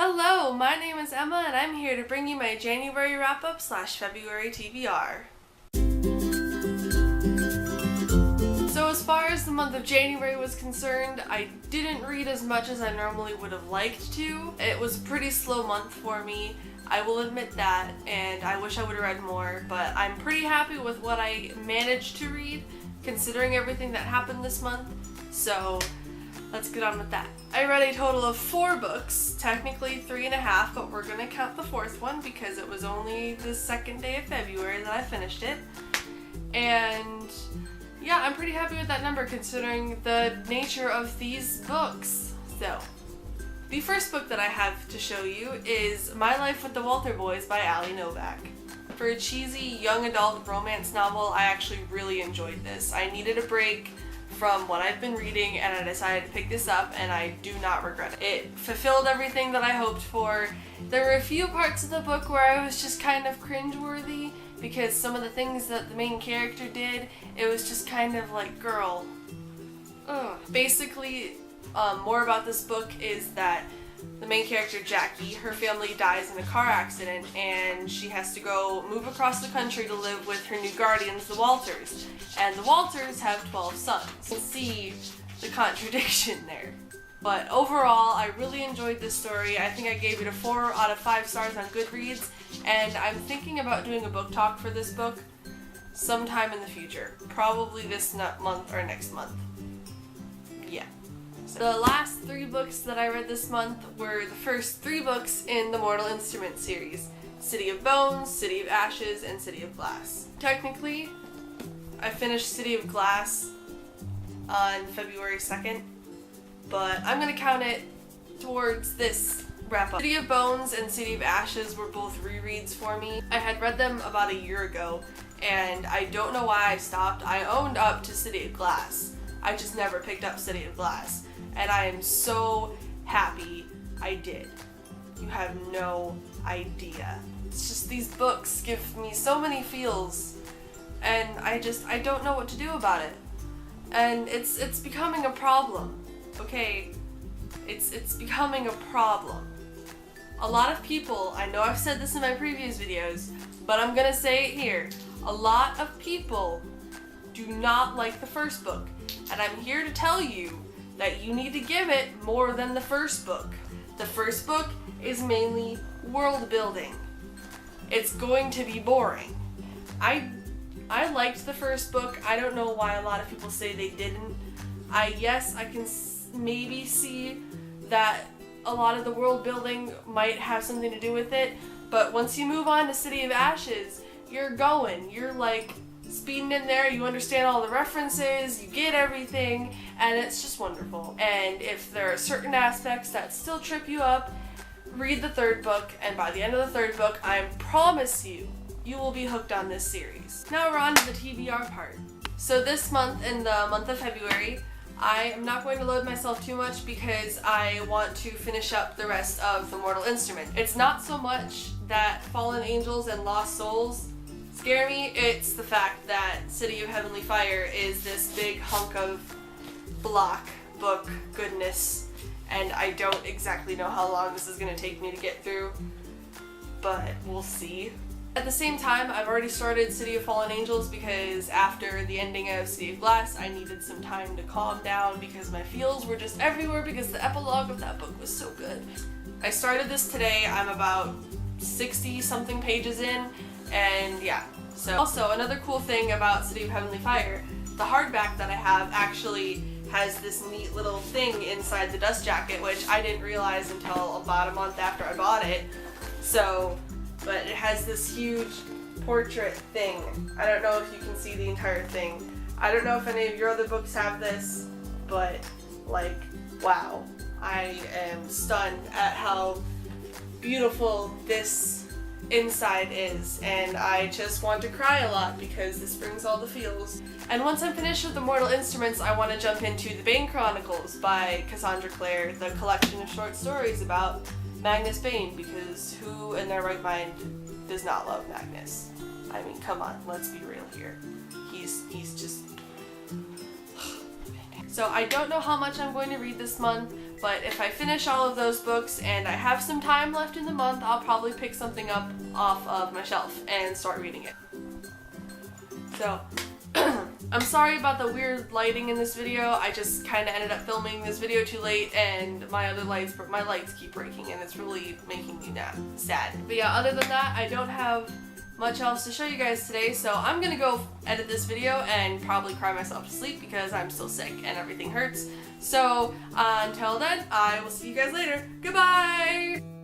Hello, my name is Emma and I'm here to bring you my January Wrap-up February TBR. So as far as the month of January was concerned, I didn't read as much as I normally would have liked to. It was a pretty slow month for me, I will admit that, and I wish I would have read more, but I'm pretty happy with what I managed to read, considering everything that happened this month, so let's get on with that. I read a total of 4 books, technically 3.5, but we're gonna count the 4th one because it was only the 2nd day of February that I finished it. And yeah, I'm pretty happy with that number considering the nature of these books. So, the first book that I have to show you is My Life with the Walter Boys by Ali Novak. For a cheesy young adult romance novel, I actually really enjoyed this. I needed a break from what I've been reading and I decided to pick this up and I do not regret it. It fulfilled everything that I hoped for. There were a few parts of the book where I was just kind of cringeworthy because some of the things that the main character did, it was just kind of like, girl. Ugh. Basically, more about this book is that the main character, Jackie, her family dies in a car accident and she has to go move across the country to live with her new guardians, the Walters. And the Walters have 12 sons. You'll see the contradiction there. But overall, I really enjoyed this story. I think I gave it a 4 out of 5 stars on Goodreads, and I'm thinking about doing a book talk for this book sometime in the future. Probably this month or next month. Yeah. The last 3 books that I read this month were the first 3 books in the Mortal Instruments series. City of Bones, City of Ashes, and City of Glass. Technically, I finished City of Glass on February 2nd, but I'm going to count it towards this wrap-up. City of Bones and City of Ashes were both rereads for me. I had read them about a year ago, and I don't know why I stopped. I owned up to City of Glass. I just never picked up City of Glass. And I am so happy I did. You have no idea. It's just these books give me so many feels and I don't know what to do about it. And it's becoming a problem, okay? It's becoming a problem. A lot of people, I know I've said this in my previous videos, but I'm gonna say it here. A lot of people do not like the first book. And I'm here to tell you that you need to give it more than the first book. The first book is mainly world building. It's going to be boring. I liked the first book. I don't know why a lot of people say they didn't. Yes, I can maybe see that a lot of the world building might have something to do with it, but once you move on to City of Ashes, you're like speeding in there, you understand all the references, you get everything, and it's just wonderful. And if there are certain aspects that still trip you up, read the 3rd book, and by the end of the 3rd book, I promise you, you will be hooked on this series. Now we're on to the TBR part. So this month, in the month of February, I am not going to load myself too much because I want to finish up the rest of the Mortal Instrument. It's not so much that Fallen Angels and Lost Souls scare me, it's the fact that City of Heavenly Fire is this big hunk of block book goodness, and I don't exactly know how long this is going to take me to get through, but we'll see. At the same time, I've already started City of Fallen Angels because after the ending of City of Glass, I needed some time to calm down because my feels were just everywhere because the epilogue of that book was so good. I started this today, I'm about 60 something pages in, and yeah. So also another cool thing about City of Heavenly Fire, the hardback that I have actually has this neat little thing inside the dust jacket, which I didn't realize until about a month after I bought it. So, but it has this huge portrait thing. I don't know if you can see the entire thing. I don't know if any of your other books have this, but like, wow. I am stunned at how beautiful this inside is, and I just want to cry a lot because this brings all the feels. And once I'm finished with the Mortal Instruments, I want to jump into the Bane Chronicles by Cassandra Clare, the collection of short stories about Magnus Bane, because who in their right mind does not love Magnus? I mean, come on, let's be real here. He's just... So I don't know how much I'm going to read this month, But if I finish all of those books and I have some time left in the month, I'll probably pick something up off of my shelf and start reading it. So, I'm sorry about the weird lighting in this video. I just kind of ended up filming this video too late, and my lights keep breaking, and it's really making me sad. But yeah, other than that, I don't have much else to show you guys today, so I'm gonna go edit this video and probably cry myself to sleep because I'm still sick and everything hurts. So until then, I will see you guys later. Goodbye!